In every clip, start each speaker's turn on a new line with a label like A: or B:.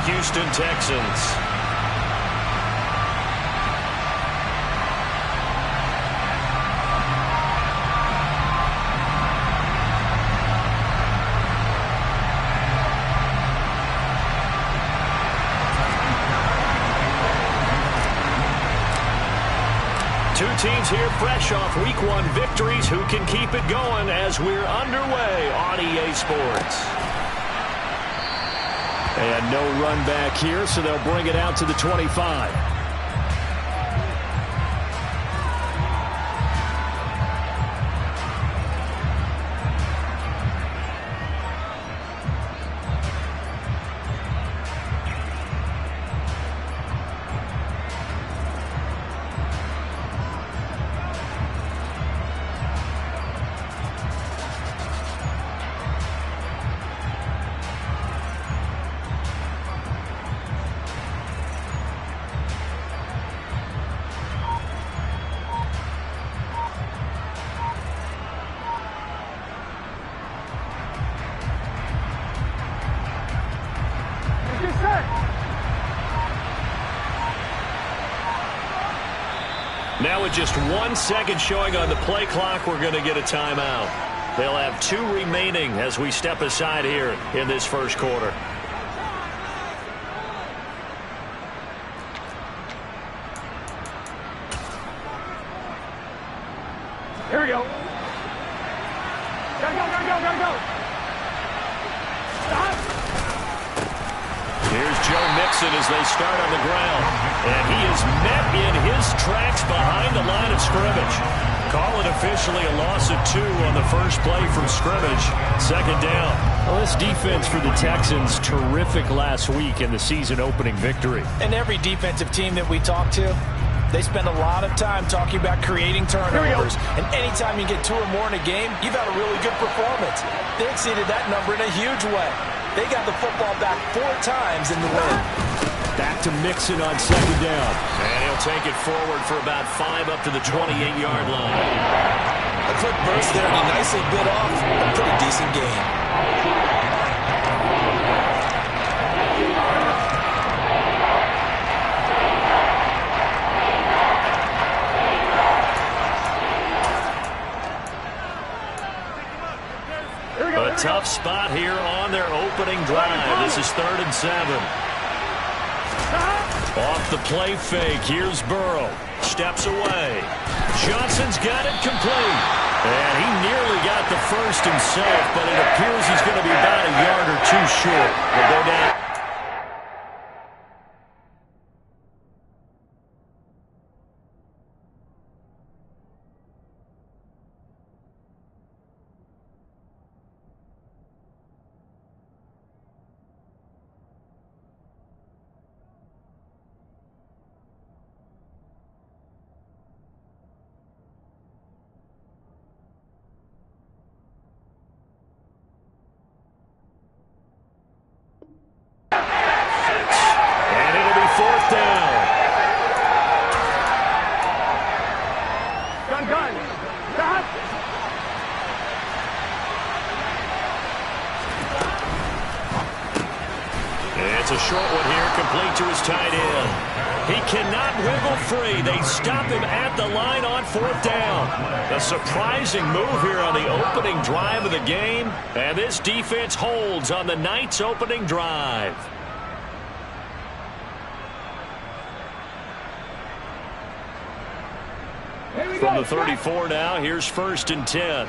A: Houston Texans. Two teams here fresh off Week 1 victories. Who can keep it going as we're underway on EA Sports?
B: And no run back here, so they'll bring it out to the 25.
A: Now with just 1 second showing on the play clock, we're going to get a timeout. They'll have 2 remaining as we step aside here in this first quarter.
C: Here we go. Go. Stop.
A: Here's Joe Mixon as they start on the ground. And he is met in his tracks behind the line of scrimmage. Call it officially a loss of 2 on the first play from scrimmage. Second down.
B: Well, this defense for the Texans, terrific last week in the season-opening victory.
D: And every defensive team that we talk to, they spend a lot of time talking about creating turnovers. And anytime you get 2 or more in a game, you've had a really good performance. They exceeded that number in a huge way. They got the football back 4 times in the win.
B: Back to Mixon on second down.
A: And he'll take it forward for about 5 up to the 28-yard line.
D: A quick burst there, and he nicely bit off a pretty decent gain.
A: A tough spot here on their opening drive. This is 3rd and 7. Off the play fake, here's Burrow. Steps away. Johnson's got it complete. And he nearly got the first himself, but it appears he's going to be about a yard or 2 short. We'll go down. It's a short one here, complete to his tight end. He cannot wiggle free. They stop him at the line on 4th down. A surprising move here on the opening drive of the game. And this defense holds on the night's opening drive. From the 34 now, here's 1st and 10.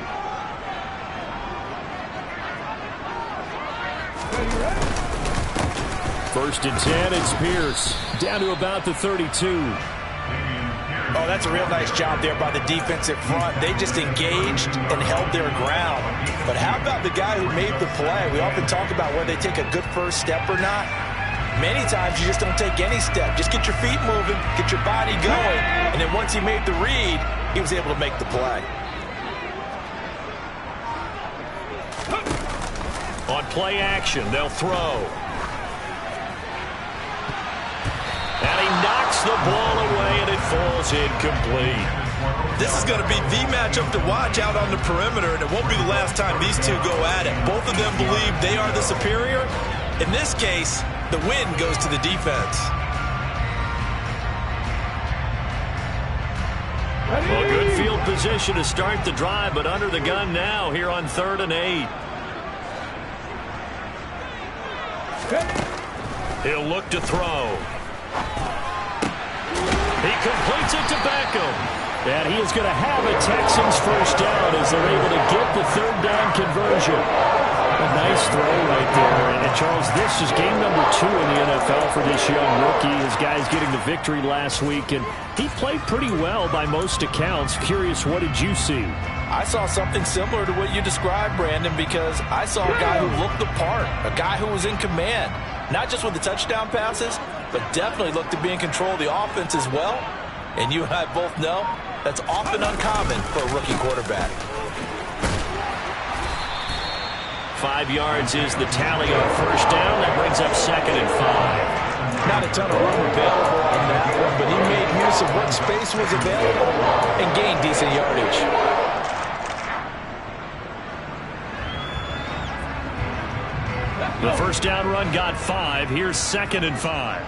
B: First and 10, it's Pierce. Down to about the 32.
D: Oh, that's a real nice job there by the defensive front. They just engaged and held their ground. But how about the guy who made the play? We often talk about whether they take a good first step or not. Many times you just don't take any step. Just get your feet moving, get your body going, and then once he made the read, he was able to make the play.
A: On play action, they'll throw. And he knocks the ball away, and it falls incomplete.
D: This is going to be the matchup to watch out on the perimeter, and it won't be the last time these two go at it. Both of them believe they are the superior. In this case, The win goes to the defense.
A: Well, good field position to start the drive, but under the gun now here on 3rd and 8. He'll look to throw. He completes it to Beckham.
B: And he is going to have a Texans first down as they're able to get the 3rd down conversion. A nice throw right there. And Charles, this is game number 2 in the NFL for this young rookie. His guys getting the victory last week, and he played pretty well by most accounts. Curious, what did you see?
D: I saw something similar to what you described, Brandon, because I saw a guy who looked the part, a guy who was in command, not just with the touchdown passes, but definitely looked to be in control of the offense as well. And you and I both know that's often uncommon for a rookie quarterback.
A: 5 yards is the tally on first down. That brings up 2nd and 5.
D: Not a ton of room available on that one, but he made use of what space was available and gained decent yardage.
A: The first down run got 5. Here's 2nd and 5.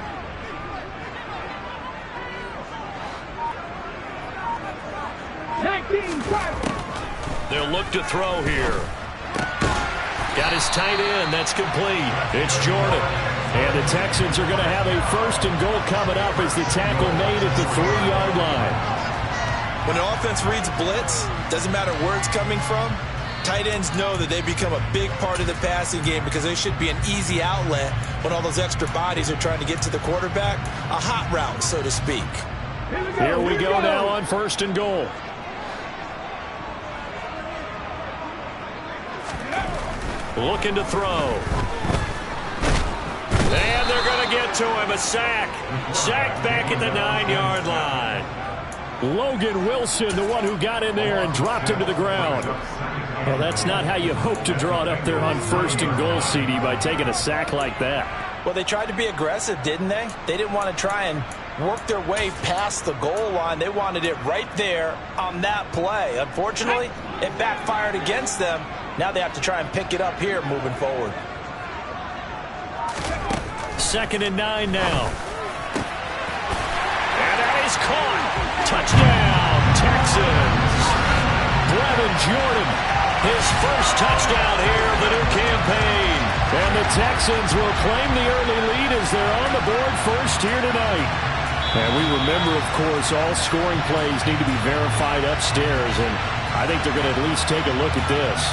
A: They'll look to throw here. Got his tight end. That's complete. It's Jordan. And the Texans are going to have a 1st and goal coming up as the tackle made at the 3-yard line.
D: When an offense reads blitz, doesn't matter where it's coming from, tight ends know that they become a big part of the passing game because they should be an easy outlet when all those extra bodies are trying to get to the quarterback. A hot route, so to speak.
B: Here we go now on 1st and goal.
A: Looking to throw. And they're going to get to him. A sack. Sack back at the 9-yard line.
B: Logan Wilson, the one who got in there and dropped him to the ground. Well, that's not how you hope to draw it up there on 1st and goal, CD, by taking a sack like that.
D: Well, they tried to be aggressive, didn't they? They didn't want to try and work their way past the goal line. They wanted it right there on that play. Unfortunately, it backfired against them. Now they have to try and pick it up here moving forward.
A: 2nd and 9 now. And that is caught. Touchdown, Texans. Brevin Jordan, his first touchdown here of the new campaign.
B: And the Texans will claim the early lead as they're on the board first here tonight. And we remember, of course, all scoring plays need to be verified upstairs, and I think they're going to at least take a look at this.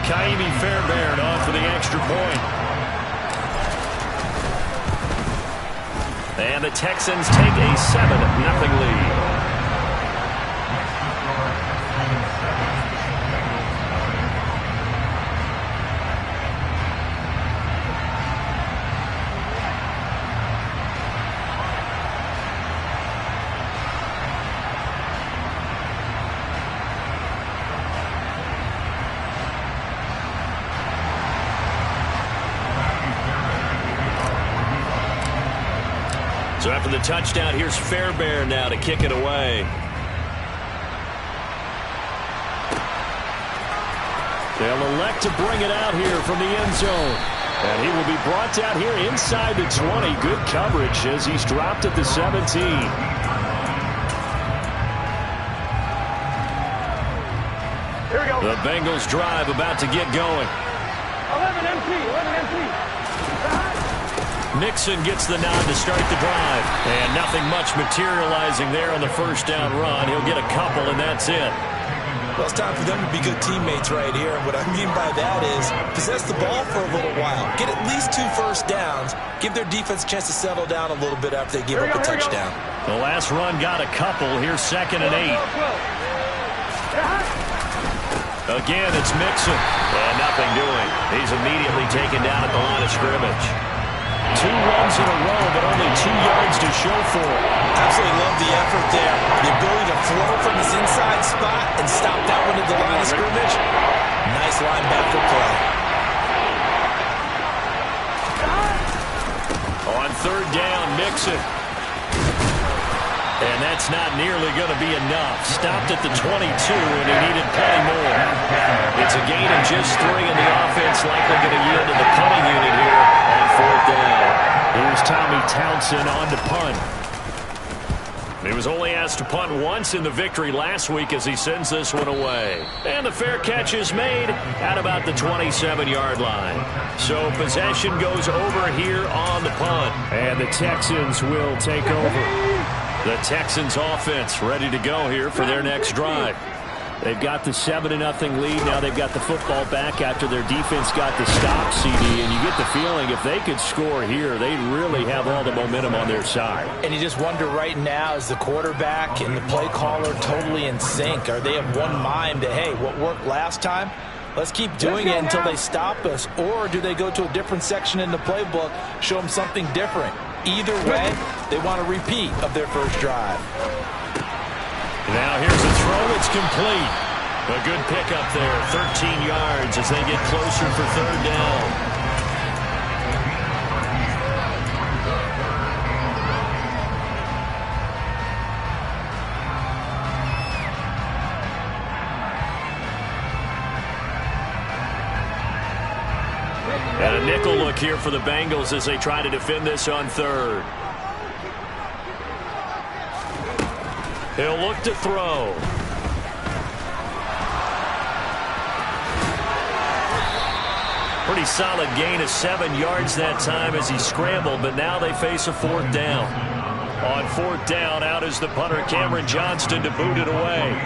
A: Kaimi Fairbairn on for the extra point. And the Texans take a 7-0 lead. So after the touchdown, here's Fairbairn now to kick it away.
B: They'll elect to bring it out here from the end zone. And he will be brought down here inside the 20. Good coverage as he's dropped at the 17.
C: Here we go.
A: The Bengals drive about to get going.
C: 11 empty.
A: Mixon gets the nod to start the drive. And nothing much materializing there on the first down run. He'll get a couple, and that's it.
D: Well, it's time for them to be good teammates right here. And what I mean by that is possess the ball for a little while. Get at least 2 first downs. Give their defense a chance to settle down a little bit after they give up a touchdown.
A: The last run got a couple. Here's 2nd and 8. Again, it's Mixon. And nothing doing. He's immediately taken down at the line of scrimmage.
B: 2 runs in a row, but only 2 yards to show for it.
D: Absolutely love the effort there. The ability to flow from his inside spot and stop that one at the line of scrimmage. Nice linebacker play.
A: On 3rd down, Mixon. And that's not nearly going to be enough. Stopped at the 22, and he needed plenty more. It's a gain of just 3, and the offense likely going to yield to the punting unit here on 4th down.
B: Here's Tommy Townsend on to punt.
A: He was only asked to punt once in the victory last week as he sends this one away. And the fair catch is made at about the 27-yard line. So possession goes over here on the punt.
B: And the Texans will take over.
A: The Texans offense ready to go here for their next drive.
B: They've got the 7-0 lead. Now they've got the football back after their defense got the stop, CD. And you get the feeling if they could score here, they really have all the momentum on their side.
D: And you just wonder right now, is the quarterback and the play caller totally in sync? Are they of one mind that, hey, what worked last time? Let's keep doing it until they stop us. Or do they go to a different section in the playbook, show them something different? Either way, they want a repeat of their first drive.
A: Now here's a throw. It's complete. A good pickup there. 13 yards as they get closer for 3rd down. And a nickel look here for the Bengals as they try to defend this on 3rd. He'll look to throw. Pretty solid gain of 7 yards that time as he scrambled, but now they face a 4th down. On 4th down, out is the punter, Cameron Johnston, to boot it away.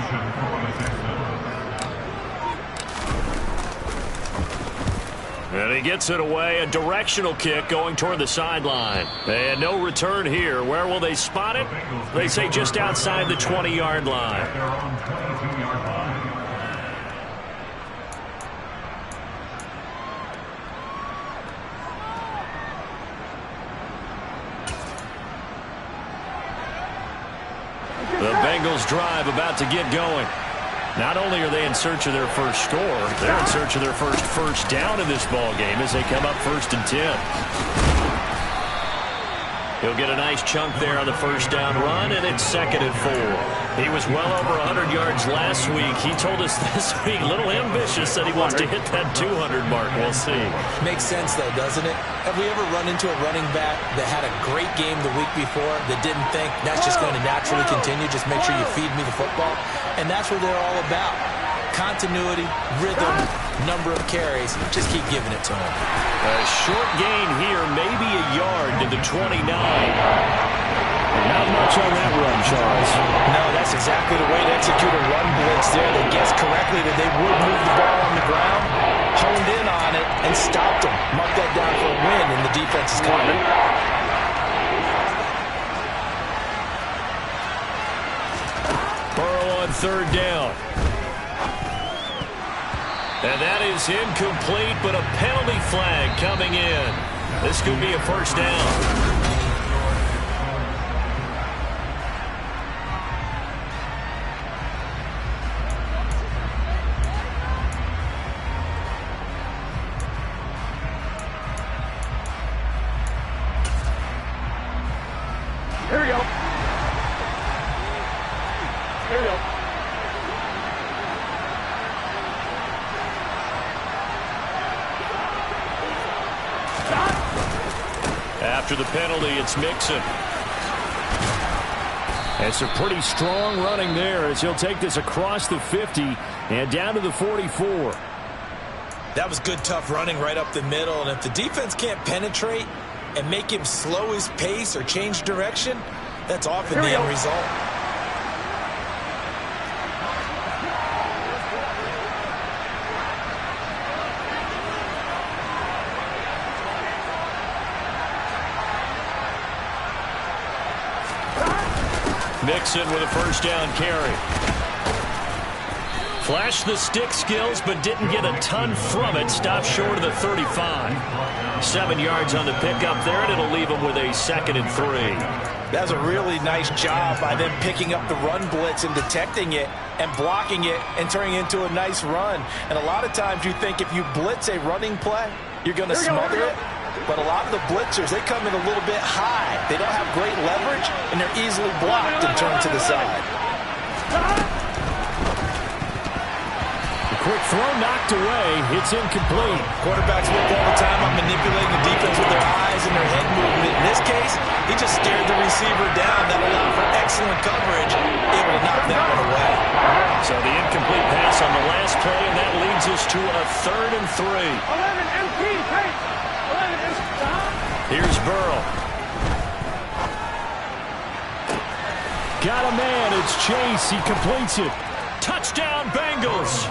A: And he gets it away, a directional kick going toward the sideline. And no return here. Where will they spot it? They say just outside the 20-yard line. The Bengals drive about to get going. Not only are they in search of their first score, they're in search of their first down in this ball game as they come up 1st and 10. He'll get a nice chunk there on the first down run, and it's 2nd and 4. He was well over 100 yards last week. He told us this week, a little ambitious, that he wants to hit that 200 mark. We'll see.
D: Makes sense, though, doesn't it? Have we ever run into a running back that had a great game the week before that didn't think that's just going to naturally continue? Just make sure you feed me the football. And that's what they're all about. Continuity, rhythm, number of carries. Just keep giving it to them.
A: A short gain here, maybe a yard to the 29.
B: Not much on that run, Charles.
D: No, that's exactly the way to execute a run blitz there. They guessed correctly that they would move the ball on the ground, honed in on it, and stopped them. Mark that down for a win, and the defense is coming.
A: Burrow on 3rd down. And that is incomplete, but a penalty flag coming in. This could be a 1st down.
C: Here we go. Here we go.
A: After the penalty, it's Mixon.
B: It's a pretty strong running there as he'll take this across the 50 and down to the 44.
D: That was good, tough running right up the middle. And if the defense can't penetrate and make him slow his pace or change direction, that's often the end result.
A: Mixon with a 1st down carry. Flashed the stick skills, but didn't get a ton from it. Stopped short of the 35. 7 yards on the pickup there, and it'll leave him with a 2nd and 3.
D: That's a really nice job by them picking up the run blitz and detecting it and blocking it and turning it into a nice run. And a lot of times you think if you blitz a running play, you're going to smother it. but a lot of the blitzers, they come in a little bit high. They don't have great leverage, and they're easily blocked and turned to the side.
B: The quick throw knocked away. It's incomplete.
D: Quarterbacks work all the time on manipulating the defense with their eyes and their head movement. In this case, he just stared the receiver down. That allowed for excellent coverage, able to knock that one away.
A: So the incomplete pass on the last play, and that leads us to a 3rd and 3.
C: 11 MP, hey! 11 MP.
A: Here's Burrow.
B: Got a man. It's Chase. He completes it.
A: Touchdown, Bengals.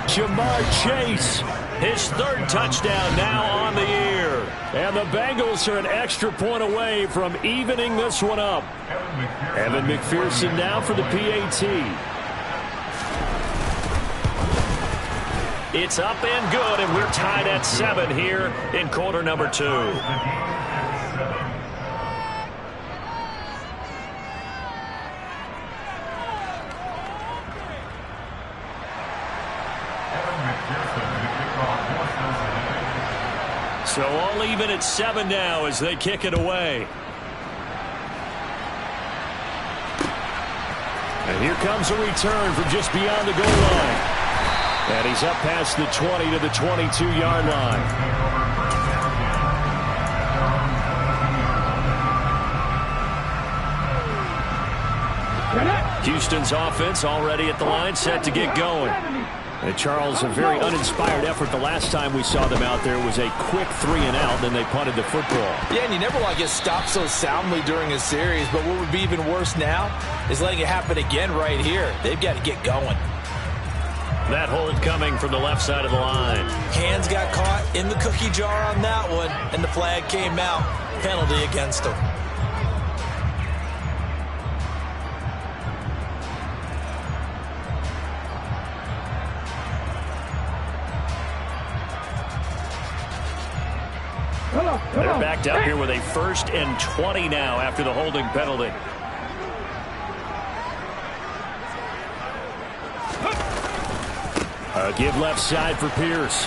B: Jamar Chase.
A: His 3rd touchdown now on the year.
B: And the Bengals are an extra point away from evening this one up. Evan McPherson now for the PAT.
A: It's up and good, and we're tied at 7 here in quarter number 2. So all even at 7 now as they kick it away.
B: And here comes a return from just beyond the goal line. And he's up past the 20 to the 22-yard line.
A: Houston's offense already at the line, set to get going.
B: And Charles, a very uninspired effort the last time we saw them out there was a quick 3-and-out, then they punted the football.
D: Yeah, and you never want to get stopped so soundly during a series, but what would be even worse now is letting it happen again right here. They've got to get going.
A: That hold coming from the left side of the line.
D: Hands got caught in the cookie jar on that one, and the flag came out. Penalty against them.
A: They're backed up here with a 1st and 20 now after the holding penalty.
B: Give left side for Pierce.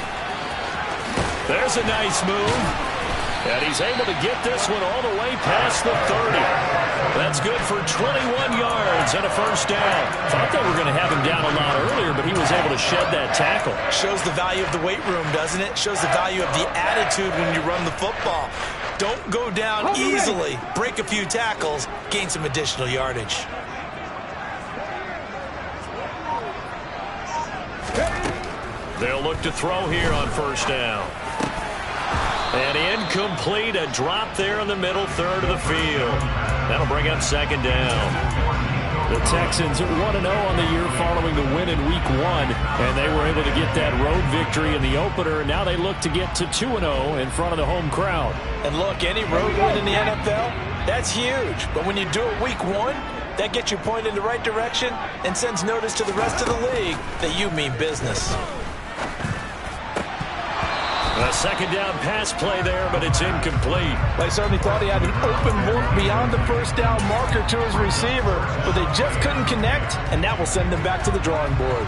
A: There's a nice move. And he's able to get this one all the way past the 30. That's good for 21 yards and a 1st down.
B: Thought they were going to have him down a lot earlier, but he was able to shed that tackle.
D: Shows the value of the weight room, doesn't it? Shows the value of the attitude when you run the football. Don't go down easily. Break a few tackles. Gain some additional yardage.
A: They'll look to throw here on 1st down. And incomplete, a drop there in the middle 3rd of the field. That'll bring up 2nd down.
B: The Texans 1-0 on the year following the win in Week 1, and they were able to get that road victory in the opener, and now they look to get to 2-0 in front of the home crowd.
D: And look, any road win in the NFL, that's huge. But when you do it Week 1, that gets you pointed in the right direction and sends notice to the rest of the league that you mean business.
A: A 2nd down pass play there, but it's incomplete.
D: They certainly thought he had an open look beyond the 1st down marker to his receiver, but they just couldn't connect, and that will send them back to the drawing board.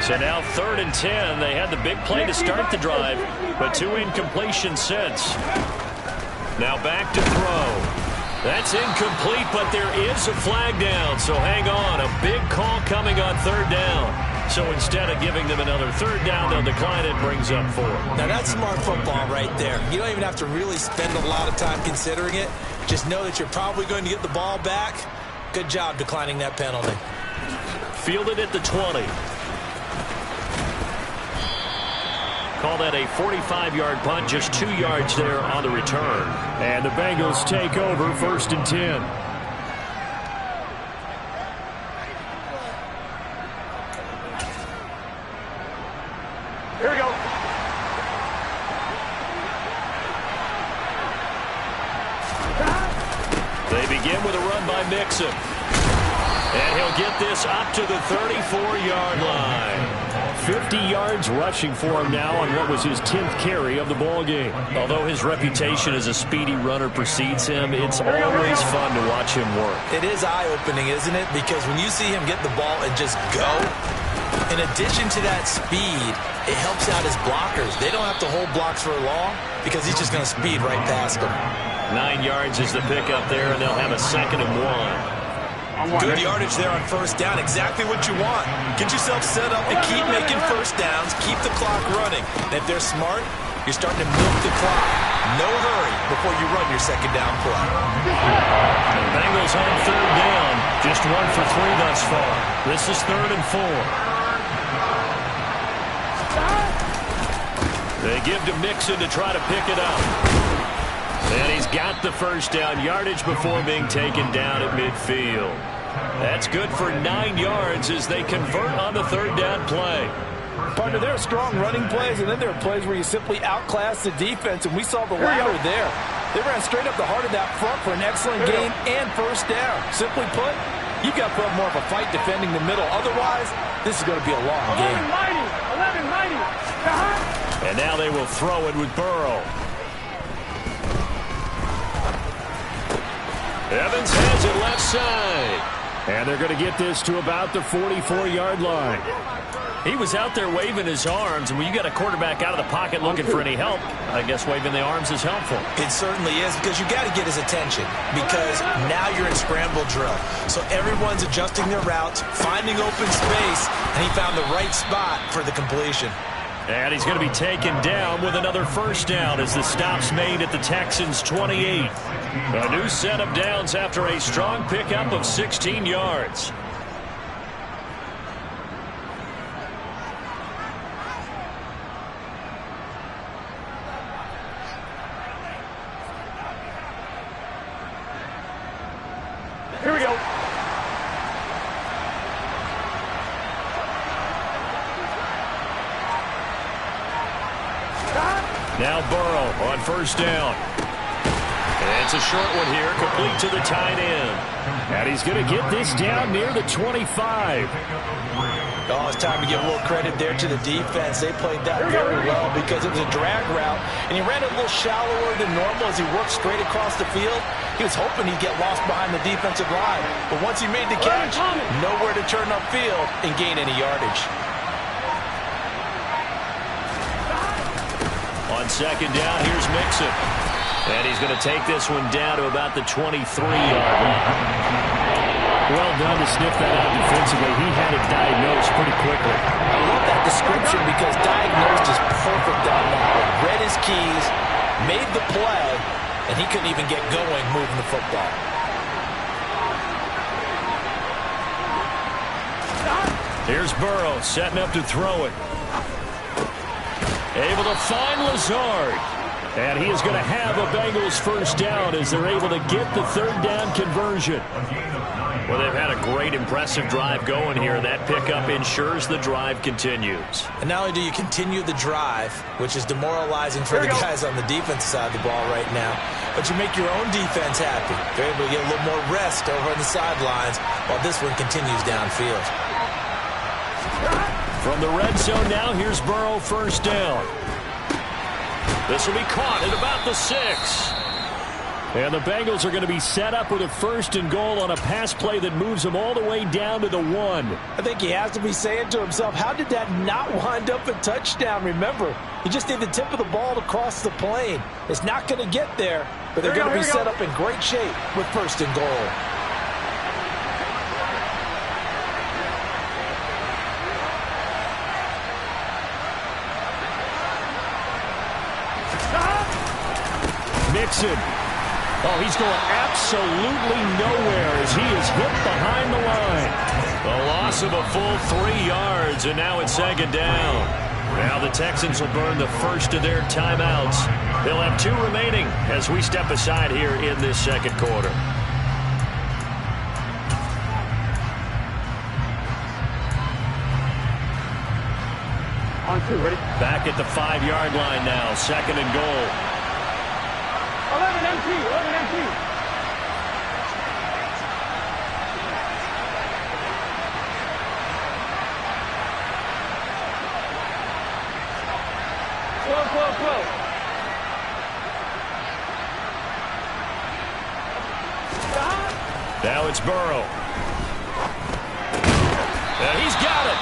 A: So now 3rd and 10. They had the big play to start the drive, but 2 incompletions since. Now back to throw. That's incomplete, but there is a flag down, so hang on. A big call coming on 3rd down. So instead of giving them another 3rd down, they'll decline it, brings up 4.
D: Now that's smart football right there. You don't even have to really spend a lot of time considering it. Just know that you're probably going to get the ball back. Good job declining that penalty.
A: Fielded at the 20. Call that a 45-yard punt, just 2 yards there on the return.
B: And the Bengals take over 1st and 10.
C: Here we go.
A: They begin with a run by Mixon. And he'll get this up to the 34-yard line.
B: 50 yards rushing for him now on what was his 10th carry of the ball game.
A: Although his reputation as a speedy runner precedes him, it's always fun to watch him work.
D: It is eye-opening, isn't it? Because when you see him get the ball and just go, in addition to that speed, it helps out his blockers. They don't have to hold blocks for long because he's just going to speed right past them.
A: 9 yards is the pickup there, and they'll have a 2nd and 1.
D: Good yardage there on first down. Exactly what you want. Get yourself set up and keep making first downs. Keep the clock running. And if they're smart, you're starting to milk the clock. No hurry before you run your 2nd down play.
A: Bengals on 3rd down. Just 1 for 3 thus far. This is 3rd and 4. They give to Mixon to try to pick it up. And he's got the first down yardage before being taken down at midfield. That's good for 9 yards as they convert on the 3rd down play.
D: Partner, there are strong running plays, and then there are plays where you simply outclass the defense, and we saw the latter there. They ran straight up the heart of that front for an excellent gain and first down. Simply put, you've got to put more of a fight defending the middle. Otherwise, this is going to be a long game.
C: 11-90.
A: And now they will throw it with Burrow. Evans has it left side.
B: And they're going to get this to about the 44-yard line.
A: He was out there waving his arms, and when you got a quarterback out of the pocket looking for any help, I guess waving the arms is helpful.
D: It certainly is, because you got to get his attention, because now you're in scramble drill. So everyone's adjusting their routes, finding open space, and he found the right spot for the completion.
A: And he's going to be taken down with another first down as the stop's made at the Texans' 28. A new set of downs after a strong pickup of 16 yards.
C: Here we go.
A: Now Burrow on first down. And it's a short one here, complete to the tight end.
B: And he's going to get this down near the 25.
D: Oh, it's time to give a little credit there to the defense. They played that very well because it was a drag route, and he ran a little shallower than normal as he worked straight across the field. He was hoping he'd get lost behind the defensive line, but once he made the catch, nowhere to turn upfield and gain any yardage.
A: On second down, here's Mixon. And he's going to take this one down to about the 23-yard line.
B: Well done to sniff that out defensively. He had it diagnosed pretty quickly.
D: I love that description because diagnosed is perfect on that one. Read his keys, made the play, and he couldn't even get going moving the football.
A: Here's Burrow setting up to throw it. Able to find Lazard.
B: And he is going to have a Bengals first down as they're able to get the 3rd down conversion.
A: Well, they've had a great, impressive drive going here. That pickup ensures the drive continues.
D: And not only do you continue the drive, which is demoralizing for the guys on the defensive side of the ball right now, but you make your own defense happy. They're able to get a little more rest over on the sidelines while this one continues downfield.
A: From the red zone now, here's Burrow first down. This will be caught at about the 6.
B: And the Bengals are going to be set up with a 1st and goal on a pass play that moves them all the way down to the 1.
D: I think he has to be saying to himself, how did that not wind up a touchdown? Remember, you just need the tip of the ball to cross the plane. It's not going to get there, but they're going to be set up in great shape with 1st and goal.
B: Mixon. Oh, he's going absolutely nowhere as he is hit behind the line.
A: A loss of a full 3 yards, and now it's 2nd down. Now the Texans will burn the first of their timeouts. They'll have 2 remaining as we step aside here in this 2nd quarter.
C: On 2, ready?
A: Back at the 5-yard line now, 2nd and goal.
C: 11 empty, 11 empty.
A: Now it's Burrow. And he's got it.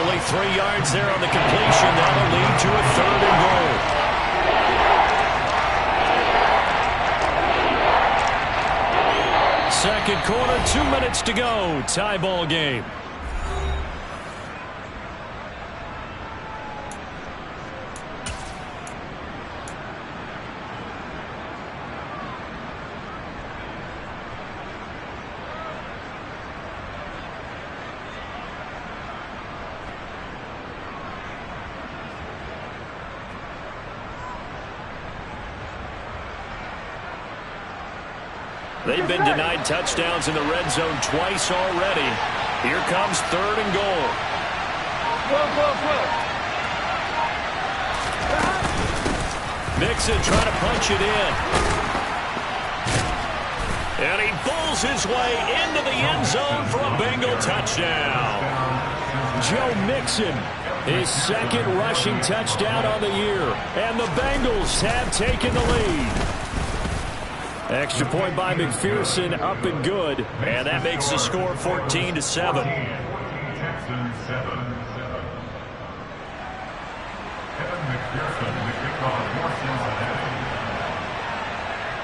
A: Only 3 yards there on the completion. That'll lead to a 3rd and goal. Second quarter, 2 minutes to go. Tie ball game. They've been denied touchdowns in the red zone twice already. Here comes 3rd and goal. Mixon trying to punch it in. And he pulls his way into the end zone for a Bengal touchdown.
B: Joe Mixon, his 2nd rushing touchdown on the year. And the Bengals have taken the lead. Extra point by McPherson, up and good.
A: And that makes the score 14-7.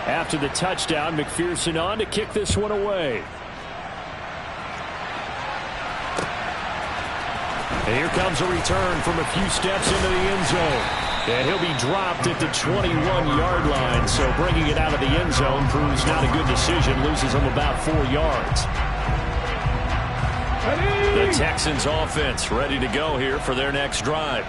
B: After the touchdown, McPherson on to kick this one away.
A: And here comes a return from a few steps into the end zone. And he'll be dropped at the 21-yard line, so bringing it out of the end zone proves not a good decision, loses him about 4 yards. The Texans offense ready to go here for their next drive.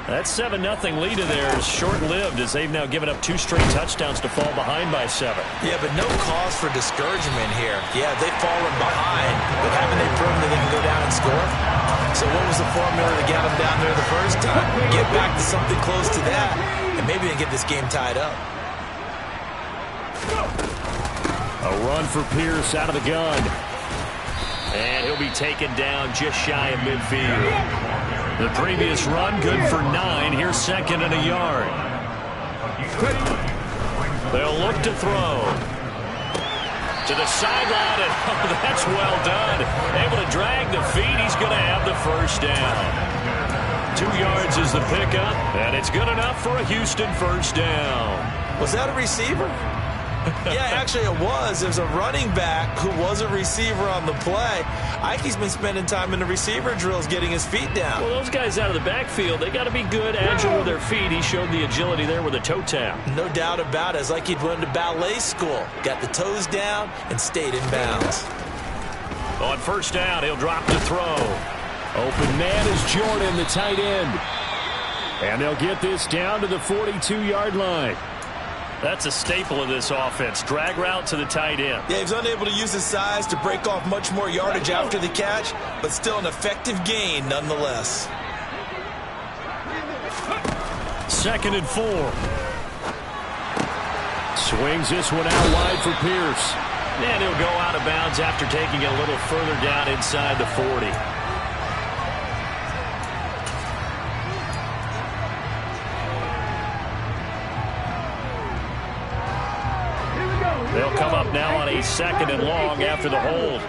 A: That 7-0 lead of theirs short-lived as they've now given up 2 straight touchdowns to fall behind by 7.
D: Yeah, but no cause for discouragement here. Yeah, they've fallen behind, but haven't they proven that they can go down and score? So what was the formula that got them down there the first time? Get back to something close to that, and maybe they get this game tied up.
A: A run for Pierce out of the gun. And he'll be taken down just shy of midfield. The previous run, good for 9. Here's 2nd and a yard. They'll look to throw. To the sideline, and oh, that's well done. Able to drag the feet. He's going to have the first down. 2 yards is the pickup, and it's good enough for a Houston first down.
D: Was that a receiver? Yeah, actually it was. There's a running back who was a receiver on the play. Ike's been spending time in the receiver drills getting his feet down.
A: Well, those guys out of the backfield, they got to be good, agile with their feet. He showed the agility there with a toe tap.
D: No doubt about it. It's like he'd went to ballet school. Got the toes down and stayed in bounds.
A: On first down, he'll drop to throw.
B: Open man is Jordan, the tight end. And they'll get this down to the 42-yard line.
A: That's a staple of this offense. Drag route to the tight end.
D: Yeah, he's unable to use his size to break off much more yardage after the catch, but still an effective gain nonetheless.
A: 2nd and 4.
B: Swings this one out wide for Pierce.
A: And he'll go out of bounds after taking it a little further down inside the 40. They'll come up now on a 2nd and long after the hold.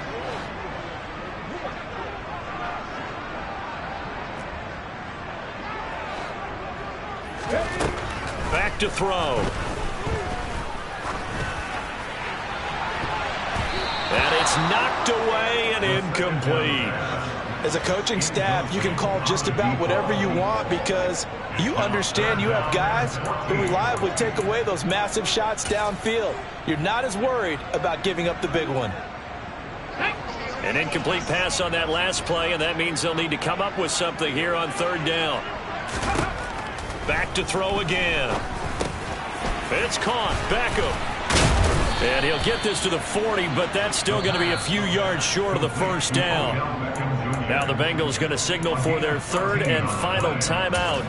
A: Back to throw. And it's knocked away and incomplete.
D: As a coaching staff, you can call just about whatever you want because you understand you have guys who reliably take away those massive shots downfield. You're not as worried about giving up the big one.
A: An incomplete pass on that last play, and that means they'll need to come up with something here on 3rd down. Back to throw again. It's caught. Beckham. And he'll get this to the 40, but that's still going to be a few yards short of the first down. Now the Bengals going to signal for their 3rd and final timeout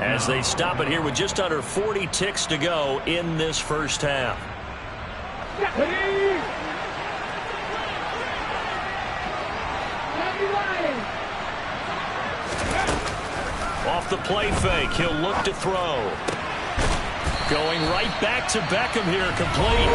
A: as they stop it here with just under 40 ticks to go in this first half. Off the play fake, he'll look to throw. Going right back to Beckham here, complete.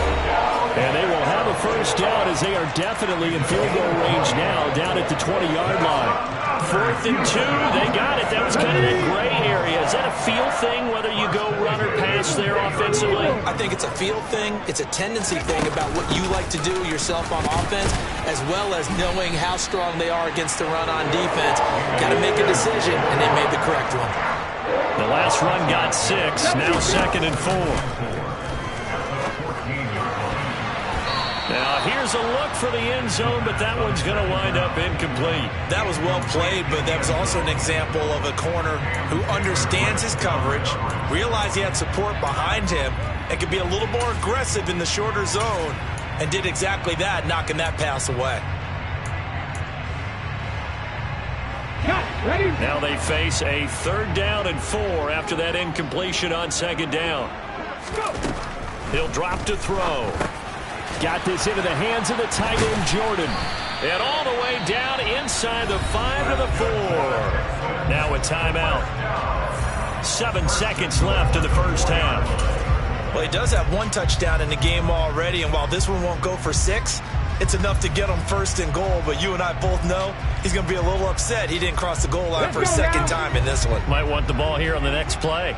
B: And they will have a first down as they are definitely in field goal range now, down at the 20-yard line.
A: 4th and 2. They got it. That was kind of that gray area. Is that a feel thing, whether you go run or pass there offensively?
D: I think it's a feel thing. It's a tendency thing about what you like to do yourself on offense, as well as knowing how strong they are against the run on defense. Got to make a decision, and they made the correct one.
A: The last run got 6. Now 2nd and 4. Now, here's a look for the end zone, but that one's going to wind up incomplete.
D: That was well played, but that was also an example of a corner who understands his coverage, realized he had support behind him, and could be a little more aggressive in the shorter zone, and did exactly that, knocking that pass away.
A: Now they face a 3rd down and 4 after that incompletion on 2nd down. He'll drop to throw.
B: Got this into the hands of the tight end, Jordan.
A: And all the way down inside the 5 to the 4. Now a timeout. 7 seconds left in the first half.
D: Well, he does have 1 touchdown in the game already, and while this one won't go for 6, it's enough to get him 1st and goal. But you and I both know he's going to be a little upset he didn't cross the goal line for a 2nd time in this one.
A: Might want the ball here on the next play.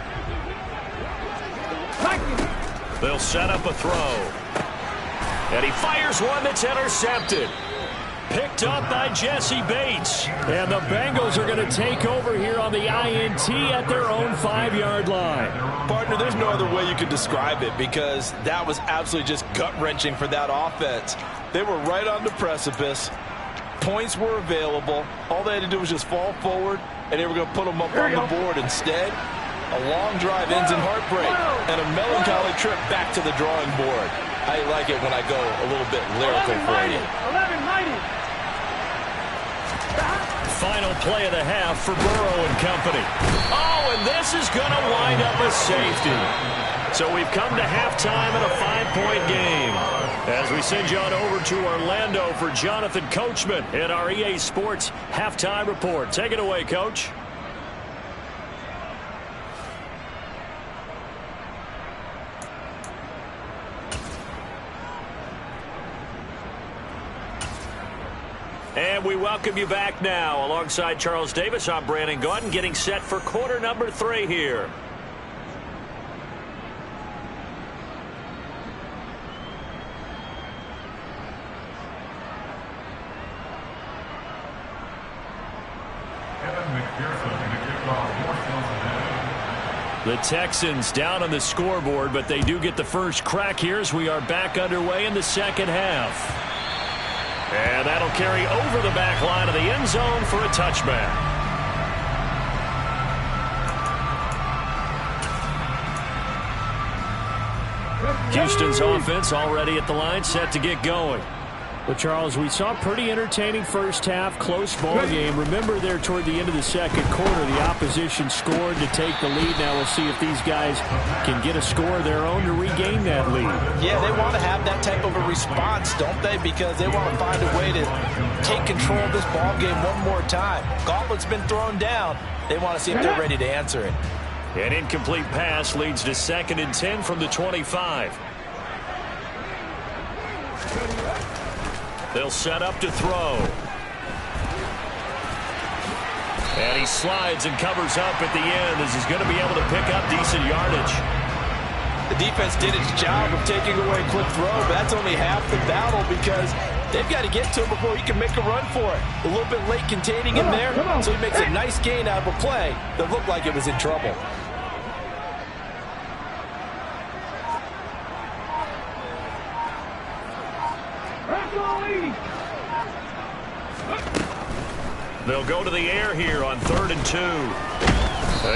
A: They'll set up a throw. And he fires one that's intercepted. Picked up by Jesse Bates.
B: And the Bengals are going to take over here on the INT at their own 5-yard line.
E: Partner, there's no other way you could describe it, because that was absolutely just gut-wrenching for that offense. They were right on the precipice. Points were available. All they had to do was just fall forward, and they were going to put them up on the board. Instead, a long drive ends in heartbreak and a melancholy trip back to the drawing board. I like it when I go a little bit lyrical for you.
C: 11-90.
A: Final play of the half for Burrow and company. Oh, and this is going to wind up a safety. So we've come to halftime in a 5-point game. As we send you on over to Orlando for Jonathan Coachman in our EA Sports Halftime Report. Take it away, Coach. And we welcome you back now. Alongside Charles Davis, I'm Brandon Gaudin, getting set for quarter number 3 here. The Texans down on the scoreboard, but they do get the first crack here as we are back underway in the second half. And that'll carry over the back line of the end zone for a touchback. Houston's offense already at the line, set to get going.
B: Well, Charles, we saw a pretty entertaining first half, close ball game. Remember there toward the end of the second quarter, the opposition scored to take the lead. Now we'll see if these guys can get a score of their own to regain that lead.
D: Yeah, they want to have that type of a response, don't they? Because they want to find a way to take control of this ball game one more time. Gauntlet's been thrown down. They want to see if they're ready to answer it.
A: An incomplete pass leads to 2nd and 10 from the 25. They'll set up to throw. And he slides and covers up at the end as he's going to be able to pick up decent yardage.
E: The defense did its job of taking away a quick throw, but that's only half the battle, because they've got to get to him before he can make a run for it. A little bit late containing him there, so he makes a nice gain out of a play that looked like it was in trouble.
A: They'll go to the air here on 3rd and 2.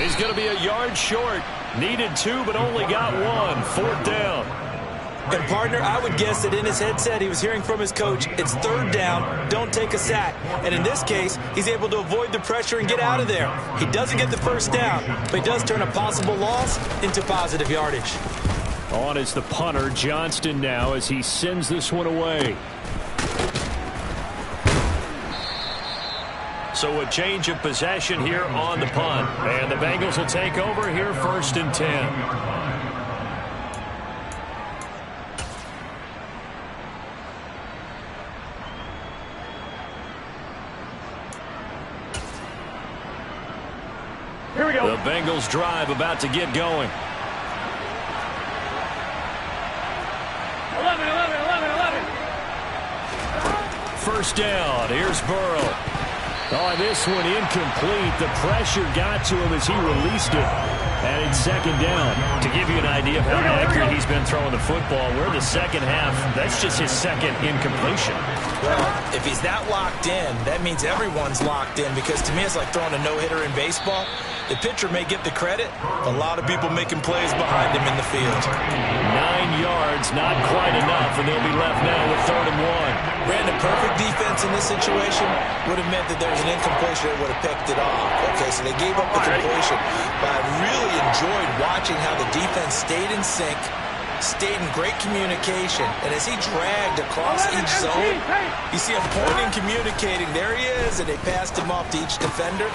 A: He's going to be a yard short. Needed 2, but only got 1. 4th down.
D: And, partner, I would guess that in his headset he was hearing from his coach, it's 3rd down, don't take a sack. And in this case, he's able to avoid the pressure and get out of there. He doesn't get the first down, but he does turn a possible loss into positive yardage.
B: On is the punter, Johnston, now as he sends this one away.
A: So a change of possession here on the punt. And the Bengals will take over here 1st and 10.
C: we go.
A: The Bengals drive about to get going.
C: 11, 11, 11, 11.
A: First down. Here's Burrow.
B: Oh, this one incomplete. The pressure got to him as he released it. And it's second down.
A: To give you an idea of how accurate he's been throwing the football, we're in the second half. That's just his second incompletion.
D: Well, if he's that locked in, that means everyone's locked in, because to me it's like throwing a no-hitter in baseball. The pitcher may get the credit, a lot of people making plays behind him in the field.
A: 9 yards, not quite enough, and they'll be left now with 3rd and 1.
D: Brandon, perfect defense in this situation would have meant that there was an incompletion that would have picked it off. Okay, so they gave up the completion. But I really enjoyed watching how the defense stayed in sync, stayed in great communication, and as he dragged across each zone, you see him pointing, communicating. There he is, and they passed him off to each defender.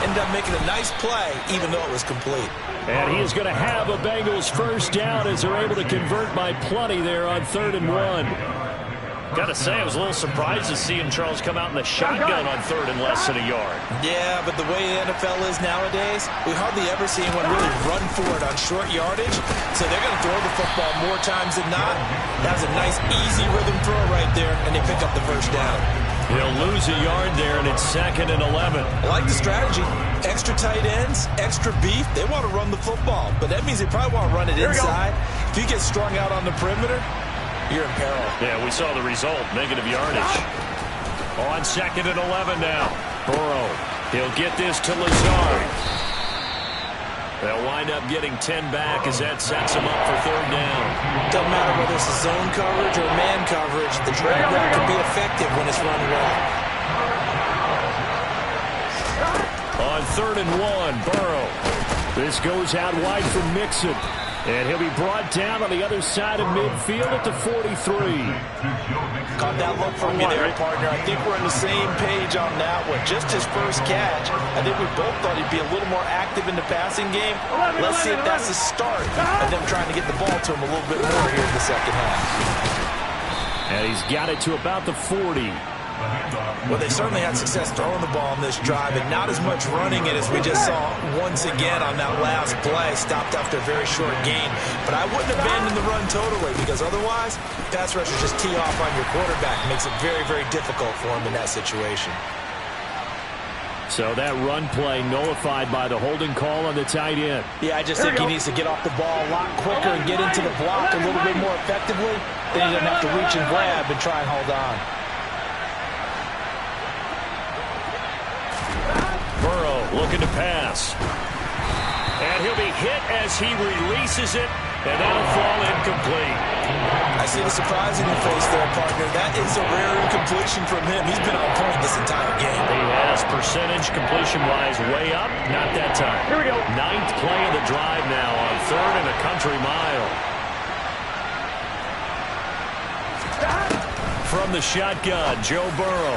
D: Ended up making a nice play, even though it was complete.
B: And he is going to have a Bengals first down as they're able to convert by plenty there on 3rd and 1.
A: Got to say, I was a little surprised to see Charles come out in the shotgun on 3rd and less than a yard.
D: Yeah, but the way the NFL is nowadays, we hardly ever see anyone really run for it on short yardage. So they're going to throw the football more times than not. That was a nice, easy rhythm throw right there, and they pick up the first down.
A: He'll lose a yard there, and it's 2nd and 11.
D: I like the strategy. Extra tight ends, extra beef. They want to run the football, but that means they probably want to run it inside. If you get strung out on the perimeter, you're in peril.
A: Yeah, we saw the result, negative yardage. On 2nd and 11 now. Burrow, he'll get this to Lazard. They'll wind up getting 10 back as that sets him up for 3rd down.
D: Doesn't matter whether it's a zone coverage or man coverage, the drag route can be effective when it's run well.
B: On 3rd and 1, Burrow. This goes out wide from Mixon. And he'll be brought down on the other side of midfield at the 43.
D: Caught that look from you there, partner. I think we're on the same page on that one. Just his first catch. I think we both thought he'd be a little more active in the passing game. Let's see if that's the start of them trying to get the ball to him a little bit more here in the second half.
B: And he's got it to about the 40.
D: Well, they certainly had success throwing the ball on this drive, and not as much running it as we just saw once again on that last play. Stopped after a very short gain. But I wouldn't abandon the run totally, because otherwise, pass rushers just tee off on your quarterback. It makes it very, very difficult for him in that situation.
B: So that run play nullified by the holding call on the tight end.
D: Yeah, I just think he needs to get off the ball a lot quicker and get into the block a little bit more effectively. Then he doesn't have to reach and grab and try and hold on.
A: Burrow looking to pass. And he'll be hit as he releases it, and that'll fall incomplete.
D: I see the surprise in your face there, partner. That is a rare incompletion from him. He's been on point this entire game.
A: He has percentage completion-wise way up. Not that time.
C: Here we go.
A: 9th play of the drive now on 3rd and a country mile. From the shotgun, Joe Burrow.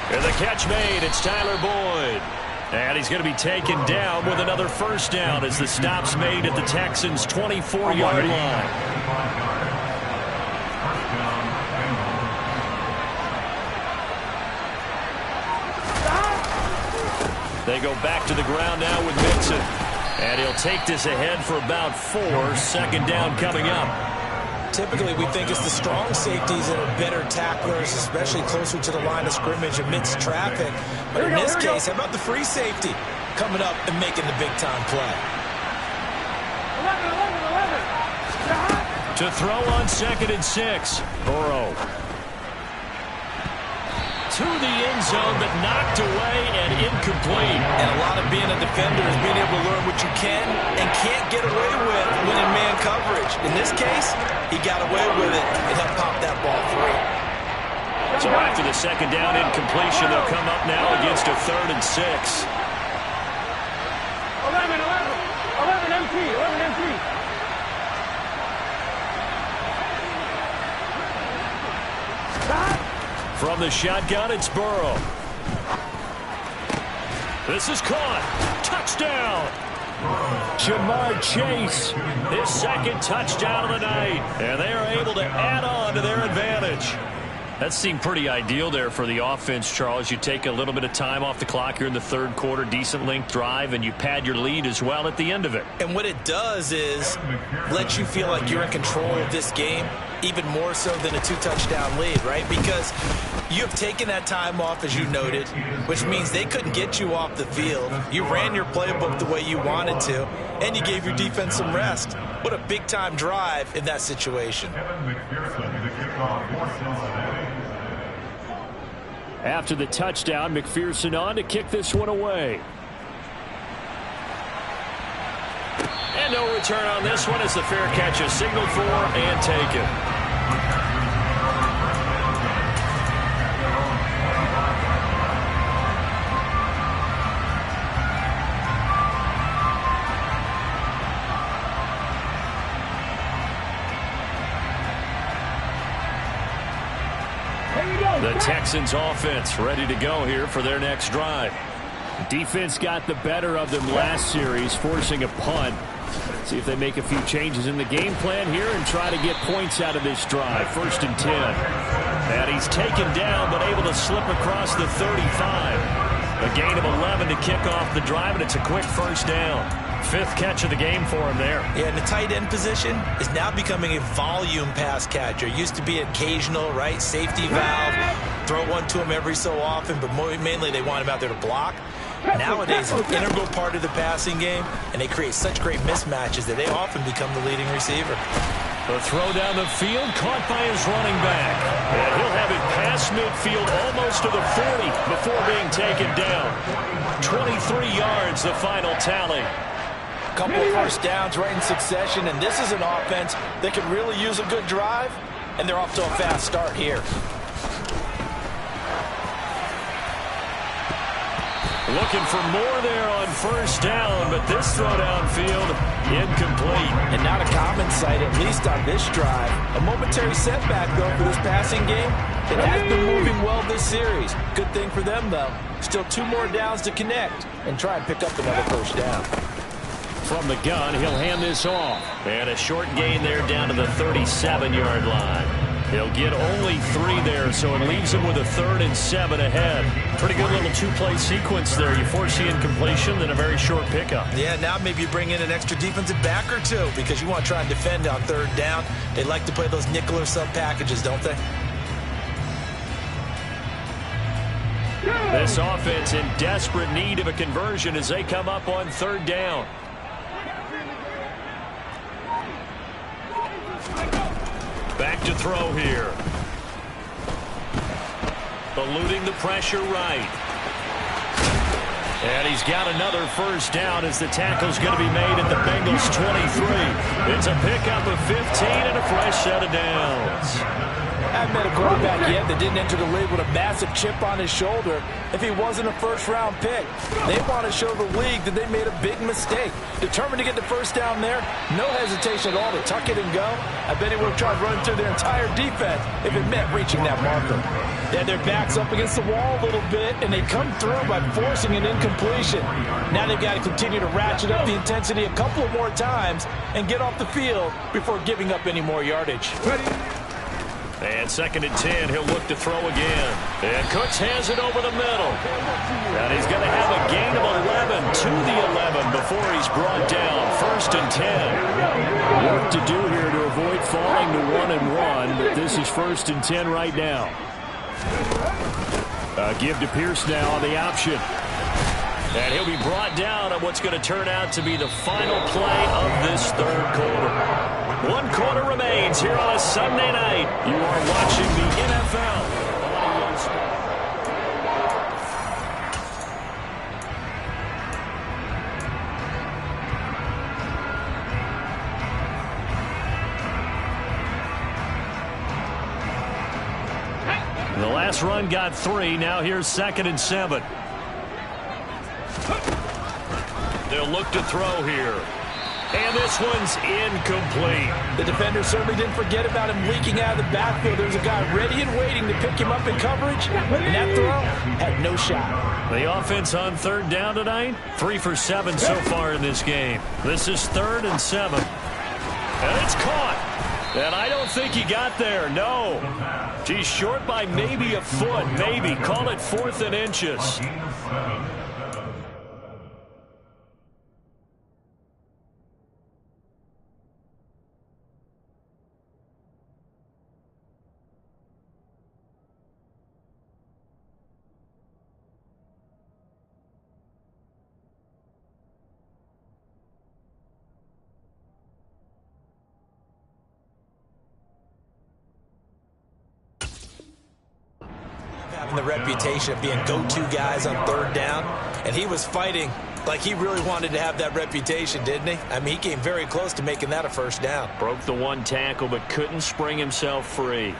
A: And the catch made, it's Tyler Boyd. And he's going to be taken down with another first down as the stop's made at the Texans' 24-yard line. They go back to the ground now with Mixon. And he'll take this ahead for about 4. 2nd down coming up.
D: Typically, we think it's the strong safeties that are better tacklers, especially closer to the line of scrimmage amidst traffic. But in this case, how about the free safety coming up and making the big-time play?
C: 11, 11, 11.
A: To throw on 2nd and 6. Burrow. To the end zone, but knocked away and incomplete.
D: And a lot of being a defender is being able to learn what you can and can't get away with when in man coverage. In this case, he got away with it and helped pop that ball free.
A: So after the 2nd down incompletion, they'll come up now against a 3rd and 6.
C: 11, 11. 11 MT, 11 MT.
A: From the shotgun, it's Burrow. This is caught. Touchdown.
B: Jamar Chase.
A: His 2nd touchdown of the night. And they are able to add on to their advantage. That seemed pretty ideal there for the offense, Charles. You take a little bit of time off the clock here in the third quarter, decent length drive, and you pad your lead as well at the end of it.
D: And what it does is let you feel like you're in control of this game, even more so than a 2-touchdown lead, right? Because you have taken that time off, as you noted, which means they couldn't get you off the field. You ran your playbook the way you wanted to, and you gave your defense some rest. What a big-time drive in that situation.
B: After the touchdown, McPherson on to kick this one away.
A: And no return on this one as the fair catch is signaled for and taken. The Texans offense ready to go here for their next drive.
B: Defense got the better of them last series, forcing a punt. See if they make a few changes in the game plan here and try to get points out of this drive. 1st and 10.
A: And he's taken down but able to slip across the 35. A gain of 11 to kick off the drive, and it's a quick first down. 5th catch of the game for him there.
D: Yeah, and the tight end position is now becoming a volume pass catcher. Used to be occasional, right, safety valve, throw one to him every so often, but mainly they want him out there to block. Nowadays, an integral part of the passing game, and they create such great mismatches that they often become the leading receiver.
A: The throw down the field, caught by his running back. And he'll have it past midfield almost to the 40 before being taken down. 23 yards, the final tally.
D: Couple of first downs right in succession, and this is an offense that could really use a good drive, and they're off to a fast start here.
A: Looking for more there on first down, but this throw downfield incomplete.
D: And not a common sight, at least on this drive. A momentary setback, though, for this passing game. It has been moving well this series. Good thing for them, though. Still 2 more downs to connect and try and pick up another first down.
B: From the gun, he'll hand this off.
A: And a short gain there down to the 37-yard line. He'll get only 3 there, so it leaves him with a 3rd and 7 ahead. Pretty good little 2-play sequence there. You force the incompletion, then a very short pickup.
D: Yeah, now maybe you bring in an extra defensive back or 2 because you want to try and defend on 3rd down. They like to play those nickel or sub packages, don't they?
A: This offense in desperate need of a conversion as they come up on 3rd down. Back to throw here. Eluding the pressure right. And he's got another first down as the tackle's going to be made at the Bengals 23. It's a pickup of 15 and a fresh set of downs.
D: I haven't met a quarterback yet that didn't enter the league with a massive chip on his shoulder if he wasn't a first-round pick. They want to show the league that they made a big mistake. Determined to get the first down there, no hesitation at all to tuck it and go. I bet he would have tried running through their entire defense if it meant reaching that marker. They had their backs up against the wall a little bit, and they come through by forcing an incompletion. Now they've got to continue to ratchet up the intensity a couple of more times and get off the field before giving up any more yardage.
A: And 2nd and 10, he'll look to throw again. And Cooks has it over the middle. And he's going to have a gain of 11 to the 11 before he's brought down. 1st and 10.
B: Work to do here to avoid falling to 1 and 1, but this is 1st and 10 right now. Give to Pierce now on the option.
A: And he'll be brought down on what's going to turn out to be the final play of this 3rd quarter. 1 quarter remains here on a Sunday night. You are watching the NFL. The last run got 3. Now here's 2nd and 7. They'll look to throw here. And this one's incomplete.
D: The defender certainly didn't forget about him leaking out of the backfield. There's a guy ready and waiting to pick him up in coverage, and that throw had no shot.
A: The offense on 3rd down tonight, 3 for 7 so far in this game. This is 3rd and 7. And it's caught. And I don't think he got there, no. He's short by maybe a foot, maybe. Call it 4th and inches.
D: Having the reputation of being go-to guys on 3rd down, and he was fighting like he really wanted to have that reputation, didn't he? I mean, he came very close to making that a 1st down.
A: Broke the 1 tackle, but couldn't spring himself free.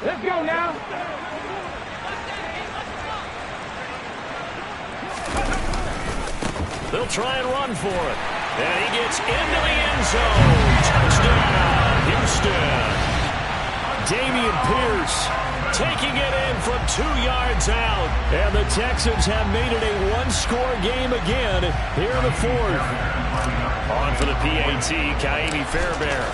C: Let's go now.
A: They'll try and run for it. And he gets into the end zone. Touchdown, Houston. Dameon Pierce taking it in from 2 yards out. And the Texans have made it a 1-score game again here in the 4th. On for the PAT, Kaimi Fairbairn.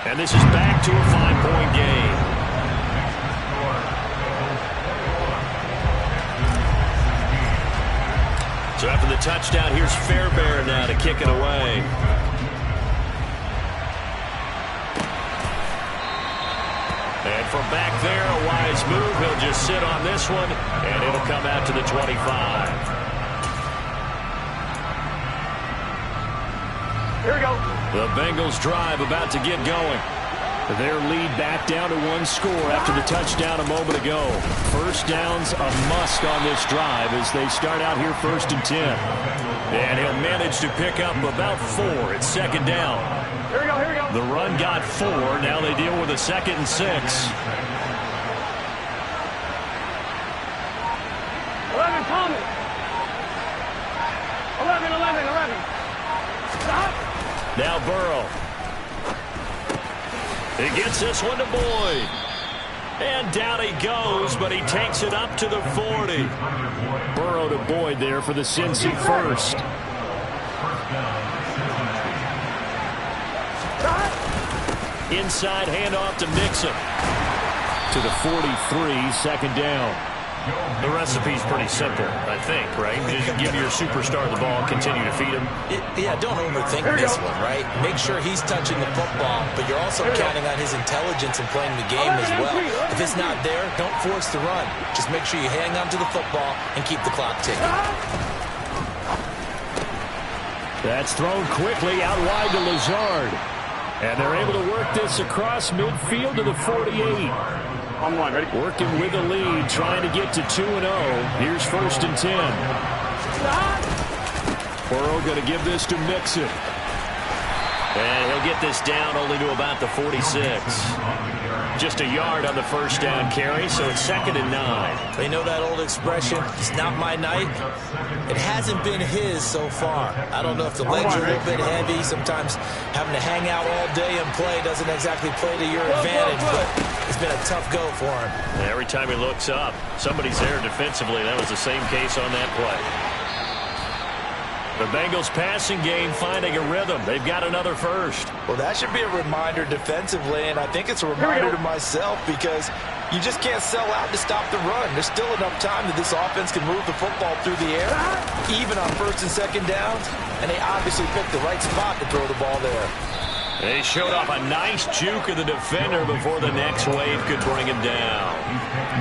A: And this is back to a 5-point game. So after the touchdown, here's Fairbairn now to kick it away. And from back there, a wise move. He'll just sit on this one, and it'll come out to the 25.
C: Here we go.
A: The Bengals drive about to get going. Their lead back down to 1 score after the touchdown a moment ago. 1st down's a must on this drive as they start out here 1st and 10. And he'll manage to pick up about 4. It's 2nd down.
C: Here we go, here we go.
A: The run got 4. Now they deal with a 2nd and 6.
C: 11 coming. 11. Stop.
A: Now Burrow. He gets this one to Boyd. And down he goes, but he takes it up to the 40. Burrow to Boyd there for the Cincy 1st. Inside handoff to Mixon. To the 43, 2nd down. The recipe's pretty simple, I think, right? Just give your superstar the ball, continue to feed him.
D: Yeah, don't overthink this one, right? Make sure he's touching the football, but you're also counting on his intelligence in playing the game as well. If it's not there, don't force the run. Just make sure you hang on to the football and keep the clock ticking.
B: That's thrown quickly out wide to Lazard. And they're able to work this across midfield to the 48.
C: On 1, ready?
B: Working with the lead, trying to get to 2-0. Here's 1st and 10. Burrow going to give this to Mixon.
A: And he'll get this down only to about the 46. Just a yard on the 1st down carry, so it's 2nd and 9.
D: They know that old expression, it's not my night. It hasn't been his so far. I don't know if the legs are a little bit heavy. Sometimes having to hang out all day and play doesn't exactly play to your advantage, but it's been a tough go for him.
A: Every time he looks up, somebody's there defensively. That was the same case on that play. The Bengals passing game finding a rhythm. They've got another 1st.
D: Well, that should be a reminder defensively, and I think it's a reminder to myself because you just can't sell out to stop the run. There's still enough time that this offense can move the football through the air, even on 1st and 2nd downs, and they obviously picked the right spot to throw the ball there.
A: They showed off a nice juke of the defender before the next wave could bring him down.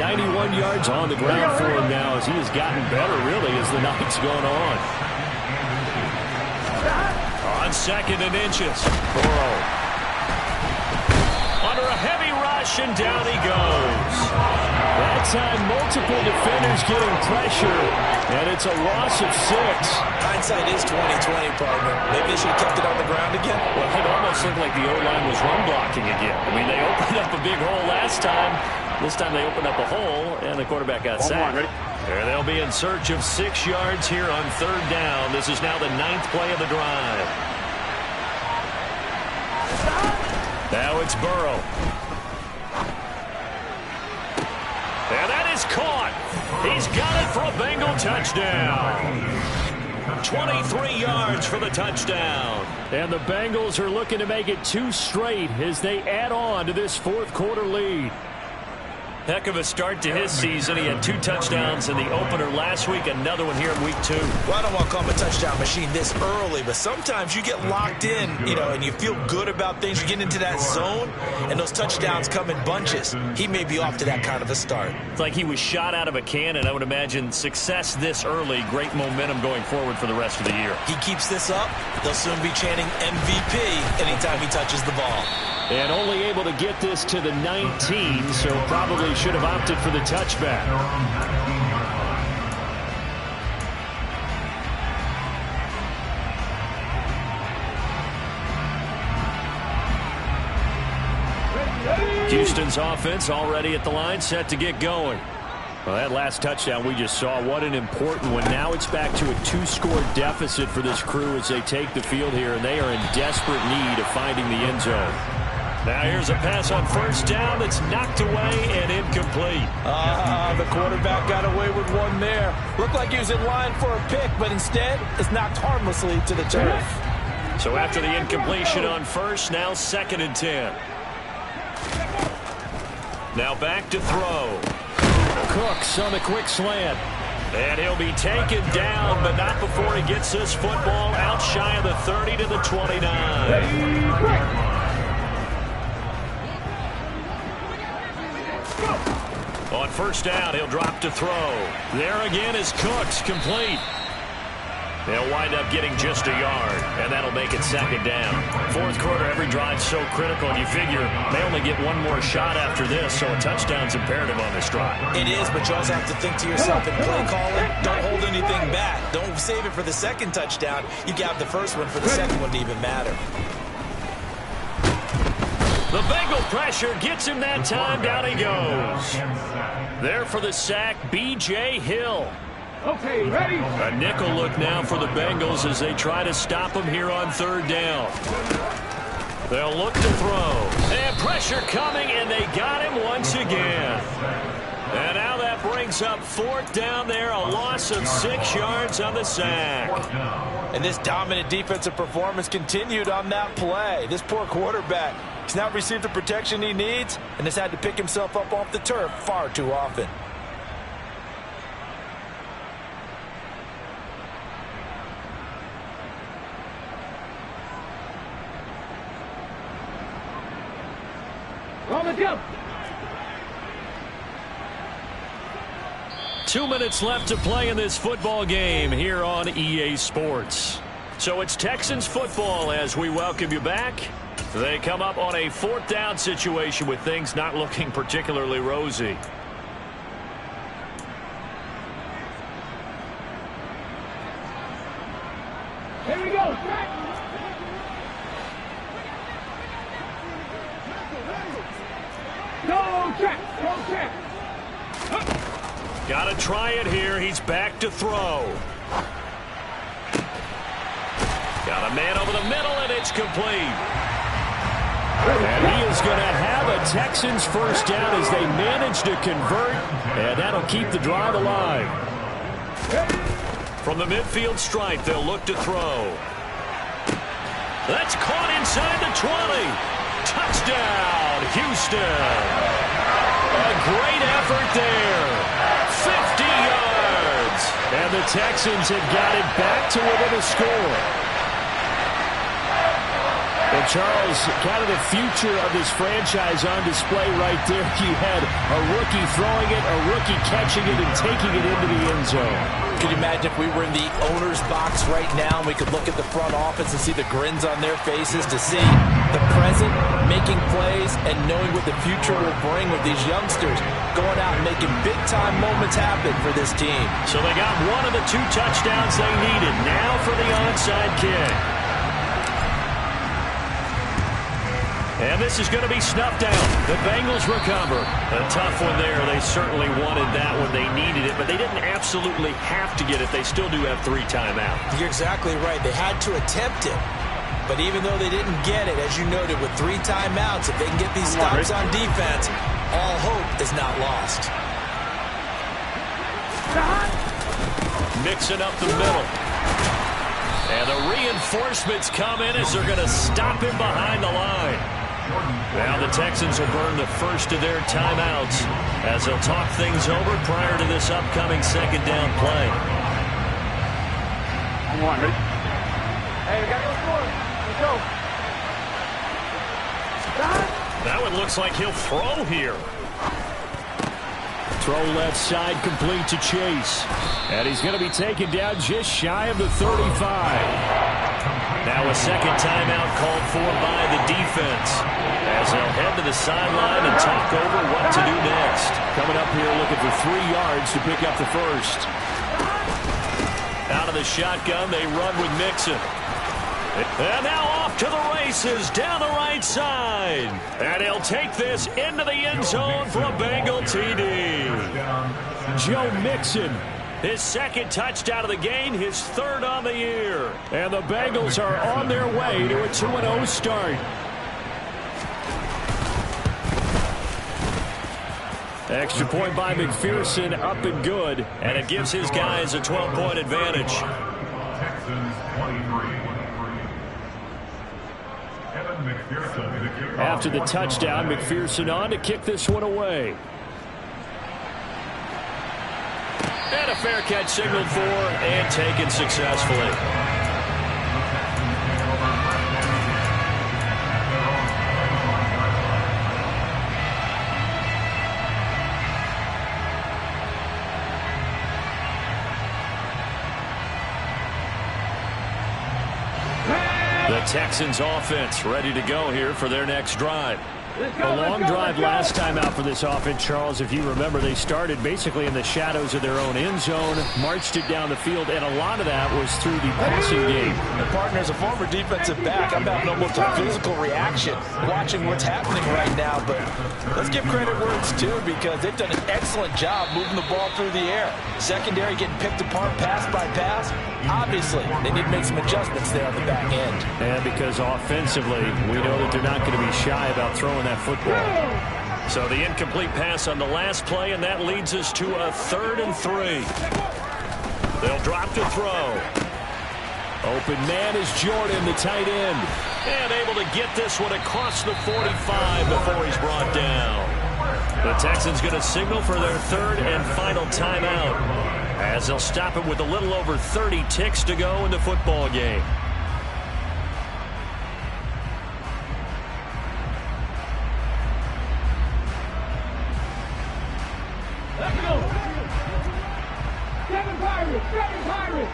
B: 91 yards on the ground for him now as he has gotten better, really, as the night's gone on.
A: On 2nd and inches. Burrow. Under a heavy rush, and down he goes.
B: That time, multiple defenders getting pressure, and it's a loss of 6.
D: Hindsight is 20/20, partner. Maybe they should have kept it on the ground again.
A: Well, it almost looked like the O-line was run blocking again. I mean, they opened up a big hole last time. This time they opened up a hole, and the quarterback got sacked. And they'll be in search of 6 yards here on 3rd down. This is now the 9th play of the drive. Now it's Burrow. And that is caught. He's got it for a Bengal touchdown. 23 yards for the touchdown.
B: And the Bengals are looking to make it 2 straight as they add on to this fourth quarter lead.
A: Heck of a start to his season. He had 2 touchdowns in the opener last week, another one here in week 2.
D: Well, I don't want to call him a touchdown machine this early, but sometimes you get locked in, and you feel good about things. You get into that zone, and those touchdowns come in bunches. He may be off to that kind of a start.
A: It's like he was shot out of a cannon. I would imagine success this early, great momentum going forward for the rest of the year.
D: He keeps this up, they'll soon be chanting MVP anytime he touches the ball.
B: And only able to get this to the 19, so probably should have opted for the touchback. Houston's offense already at the line, set to get going. Well, that last touchdown we just saw, what an important one. Now it's back to a 2-score deficit for this crew as they take the field here, and they are in desperate need of finding the end zone.
A: Now here's a pass on first down that's knocked away and incomplete.
D: The quarterback got away with one there. Looked like he was in line for a pick, but instead it's knocked harmlessly to the turf.
A: So after the incompletion on first, now 2nd and 10. Now back to throw.
B: Cooks on the quick slant.
A: And he'll be taken down, but not before he gets this football out shy of the 30 to the 29. On first down, he'll drop to throw. There again is Cooks, complete. They'll wind up getting just a yard, and that'll make it 2nd down. Fourth quarter, every drive's so critical, and you figure they only get one more shot after this, so a touchdown's imperative on this drive.
D: It is, but you also have to think to yourself in play calling, don't hold anything back. Don't save it for the 2nd touchdown. You got the first one for the 2nd one to even matter.
A: The Bengal pressure gets him that time. Down he goes. There for the sack, B.J. Hill.
C: Okay, ready?
A: A nickel look now for the Bengals as they try to stop him here on 3rd down. They'll look to throw. And pressure coming, and they got him once again. And now that brings up 4th down there, a loss of 6 yards on the sack.
D: And this dominant defensive performance continued on that play. This poor quarterback has not received the protection he needs and has had to pick himself up off the turf far too often.
C: On the jump.
A: 2 minutes left to play in this football game here on EA Sports. So it's Texans football as we welcome you back. They come up on a 4th down situation with things not looking particularly rosy.
C: Here we go. Go check. Go check.
A: Got to try it here. He's back to throw. Got a man over the middle, and it's complete.
B: And he is going to have a Texans first down as they manage to convert, and that'll keep the drive alive.
A: From the midfield stripe, they'll look to throw. That's caught inside the 20. Touchdown, Houston. A great effort there. 50 yards.
B: And the Texans have got it back to within a score. And Charles, kind of the future of this franchise on display right there. You had a rookie throwing it, a rookie catching it, and taking it into the end zone.
D: Could you imagine if we were in the owner's box right now and we could look at the front office and see the grins on their faces, to see the present making plays and knowing what the future will bring with these youngsters going out and making big-time moments happen for this team.
A: So they got one of the 2 touchdowns they needed. Now for the onside kick. And this is going to be snuffed out. The Bengals recover. A tough one there. They certainly wanted that one. They needed it, but they didn't absolutely have to get it. They still do have 3 timeouts.
D: You're exactly right. They had to attempt it. But even though they didn't get it, as you noted, with 3 timeouts, if they can get these stops on defense, all hope is not lost.
A: mixing up the middle. And the reinforcements come in as they're going to stop him behind the line. Now the Texans will burn the first of their timeouts as they'll talk things over prior to this upcoming second down play.
C: Come on, ready? Hey, we got to go score. Let's go.
A: That one looks like he'll throw here.
B: Throw left side complete to Chase. And he's going to be taken down just shy of the 35.
A: Now a second timeout called for by the defense as they'll head to the sideline and talk over what to do next.
B: Coming up here looking for 3 yards to pick up the first.
A: Out of the shotgun, they run with Mixon. And now off to the races down the right side. And he'll take this into the end zone for a Bengal TD.
B: Joe Mixon.
A: His second touchdown of the game, his third on the year.
B: And the Bengals are on their way to a 2-0 start. Extra point by McPherson, up and good.
A: And it gives his guys a 12-point advantage.
B: After the touchdown, McPherson on to kick this one away.
A: And a fair catch signaled for and taken successfully. The Texans offense ready to go here for their next drive.
B: A long drive last time out for this offense, Charles. If you remember, they started basically in the shadows of their own end zone, marched it down the field, and a lot of that was through the passing game.
D: And partner, as a former defensive back, I'm having almost a physical reaction watching what's happening right now. But let's give credit where it's due because they've done an excellent job moving the ball through the air. Secondary getting picked apart pass by pass. Obviously, they need to make some adjustments there on the back end.
B: And because offensively, we know that they're not going to be shy about throwing that football.
A: So the incomplete pass on the last play, and that leads us to a 3rd and 3. They'll drop to throw.
B: Open man is Jordan, the tight end.
A: And able to get this one across the 45 before he's brought down. The Texans going to signal for their 3rd and final timeout as they'll stop it with a little over 30 ticks to go in the football game.
C: Let's go. 7 Pirates. 7 Pirates.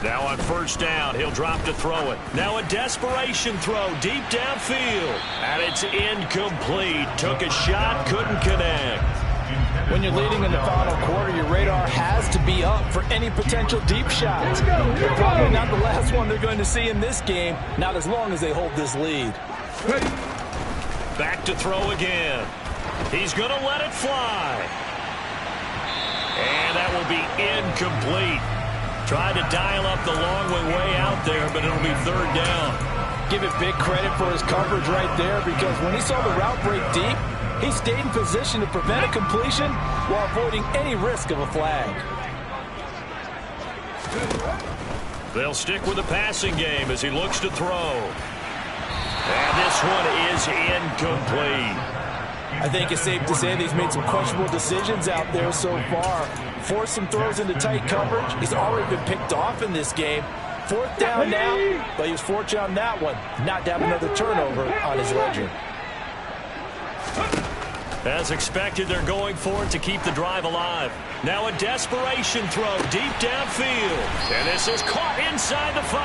A: Now on first down, he'll drop to throw it. Now a desperation throw deep downfield. And it's incomplete. Took a shot, couldn't connect.
D: When you're leading in the final quarter, your radar has to be up for any potential deep shots. They're probably not the last one they're going to see in this game, not as long as they hold this lead.
A: Back to throw again. He's going to let it fly. And that will be incomplete. Tried to dial up the long way out there, but it'll be 3rd down.
D: Give it big credit for his coverage right there because when he saw the route break deep, he stayed in position to prevent a completion while avoiding any risk of a flag.
A: They'll stick with the passing game as he looks to throw. And this one is incomplete.
D: I think it's safe to say that he's made some questionable decisions out there so far. Forced some throws into tight coverage. He's already been picked off in this game. 4th down now, but he was fortunate on that one not to have another turnover on his ledger.
A: As expected, they're going for it to keep the drive alive. Now a desperation throw deep downfield. And this is caught inside the 5.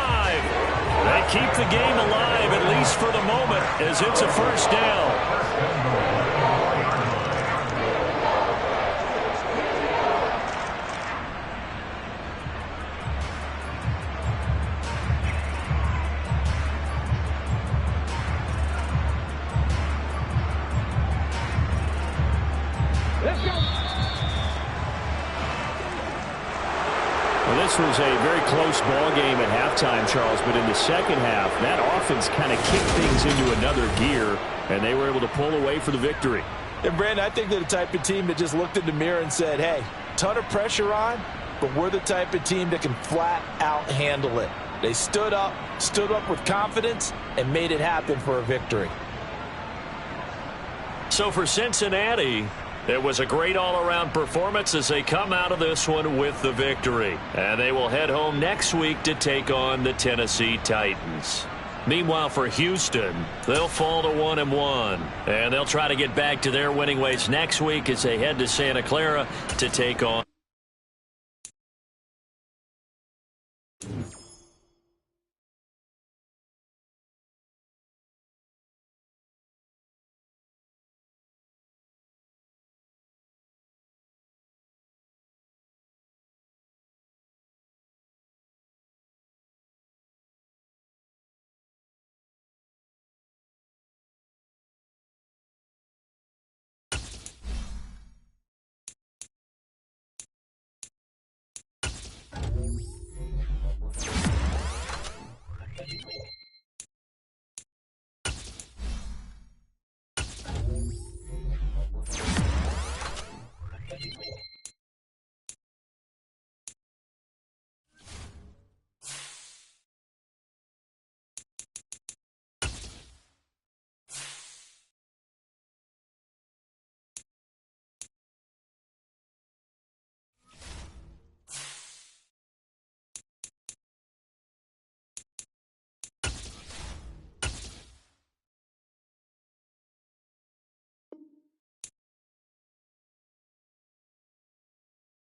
A: They keep the game alive, at least for the moment, as it's a first down.
B: This was a very close ball game at halftime, Charles, but in the second half, that offense kind of kicked things into another gear, and they were able to pull away for the victory.
D: And, Brandon, I think they're the type of team that just looked in the mirror and said, hey, ton of pressure on, but we're the type of team that can flat out handle it. They stood up with confidence, and made it happen for a victory.
A: So for Cincinnati, it was a great all-around performance as they come out of this one with the victory. And they will head home next week to take on the Tennessee Titans. Meanwhile, for Houston, they'll fall to 1-1. And they'll try to get back to their winning ways next week as they head to Santa Clara to take on